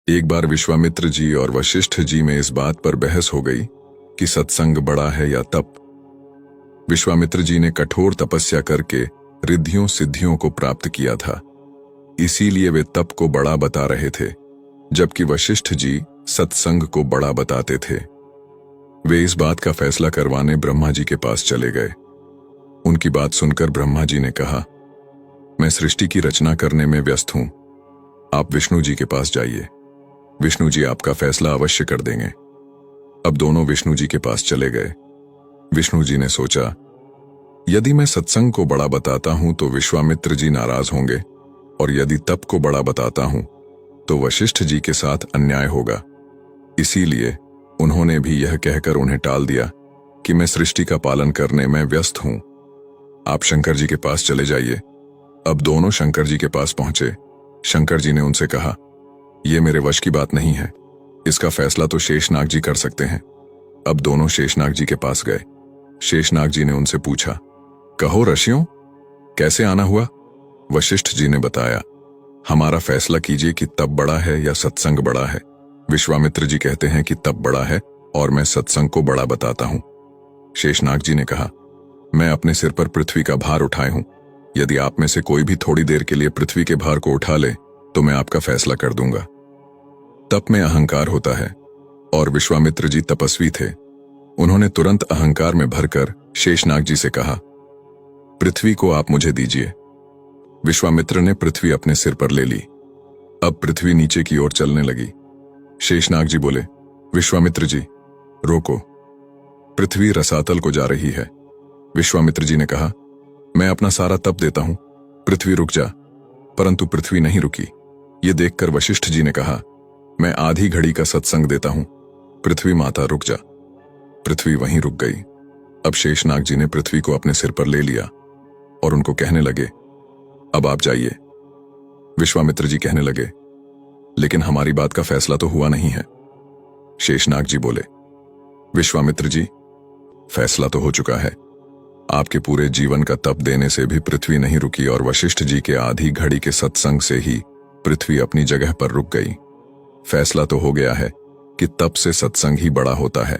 एक बार विश्वामित्र जी और वशिष्ठ जी में इस बात पर बहस हो गई कि सत्संग बड़ा है या तप। विश्वामित्र जी ने कठोर तपस्या करके रिद्धियों सिद्धियों को प्राप्त किया था, इसीलिए वे तप को बड़ा बता रहे थे, जबकि वशिष्ठ जी सत्संग को बड़ा बताते थे। वे इस बात का फैसला करवाने ब्रह्मा जी के पास चले गए। उनकी बात सुनकर ब्रह्मा जी ने कहा, मैं सृष्टि की रचना करने में व्यस्त हूं, आप विष्णु जी के पास जाइए, विष्णु जी आपका फैसला अवश्य कर देंगे। अब दोनों विष्णु जी के पास चले गए। विष्णु जी ने सोचा, यदि मैं सत्संग को बड़ा बताता हूं तो विश्वामित्र जी नाराज होंगे, और यदि तप को बड़ा बताता हूं तो वशिष्ठ जी के साथ अन्याय होगा। इसीलिए उन्होंने भी यह कहकर उन्हें टाल दिया कि मैं सृष्टि का पालन करने में व्यस्त हूं, आप शंकर जी के पास चले जाइए। अब दोनों शंकर जी के पास पहुंचे। शंकर जी ने उनसे कहा, यह मेरे वश की बात नहीं है, इसका फैसला तो शेषनाग जी कर सकते हैं। अब दोनों शेषनाग जी के पास गए। शेषनाग जी ने उनसे पूछा, कहो ऋषियों, कैसे आना हुआ? वशिष्ठ जी ने बताया, हमारा फैसला कीजिए कि तप बड़ा है या सत्संग बड़ा है। विश्वामित्र जी कहते हैं कि तप बड़ा है और मैं सत्संग को बड़ा बताता हूं। शेषनाग जी ने कहा, मैं अपने सिर पर पृथ्वी का भार उठाए हूं, यदि आप में से कोई भी थोड़ी देर के लिए पृथ्वी के भार को उठा ले तो मैं आपका फैसला कर दूंगा। तप में अहंकार होता है और विश्वामित्र जी तपस्वी थे। उन्होंने तुरंत अहंकार में भरकर शेषनाग जी से कहा, पृथ्वी को आप मुझे दीजिए। विश्वामित्र ने पृथ्वी अपने सिर पर ले ली। अब पृथ्वी नीचे की ओर चलने लगी। शेषनाग जी बोले, विश्वामित्र जी रोको, पृथ्वी रसातल को जा रही है। विश्वामित्र जी ने कहा, मैं अपना सारा तप देता हूं, पृथ्वी रुक जा। परंतु पृथ्वी नहीं रुकी। ये देखकर वशिष्ठ जी ने कहा, मैं आधी घड़ी का सत्संग देता हूं, पृथ्वी माता रुक जा। पृथ्वी वहीं रुक गई। अब शेषनाग जी ने पृथ्वी को अपने सिर पर ले लिया और उनको कहने लगे, अब आप जाइए। विश्वामित्र जी कहने लगे, लेकिन हमारी बात का फैसला तो हुआ नहीं है। शेषनाग जी बोले, विश्वामित्र जी, फैसला तो हो चुका है। आपके पूरे जीवन का तप देने से भी पृथ्वी नहीं रुकी और वशिष्ठ जी के आधी घड़ी के सत्संग से ही पृथ्वी अपनी जगह पर रुक गई। फैसला तो हो गया है कि तप से सत्संग ही बड़ा होता है।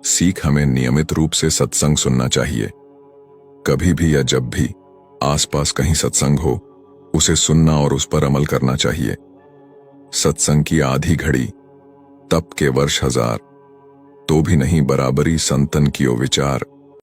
सीख हमें नियमित रूप से सत्संग सुनना चाहिए। कभी भी या जब भी आसपास कहीं सत्संग हो, उसे सुनना और उस पर अमल करना चाहिए। सत्संग की आधी घड़ी, तप के वर्ष हजार, तो भी नहीं बराबरी संतन कियो विचार।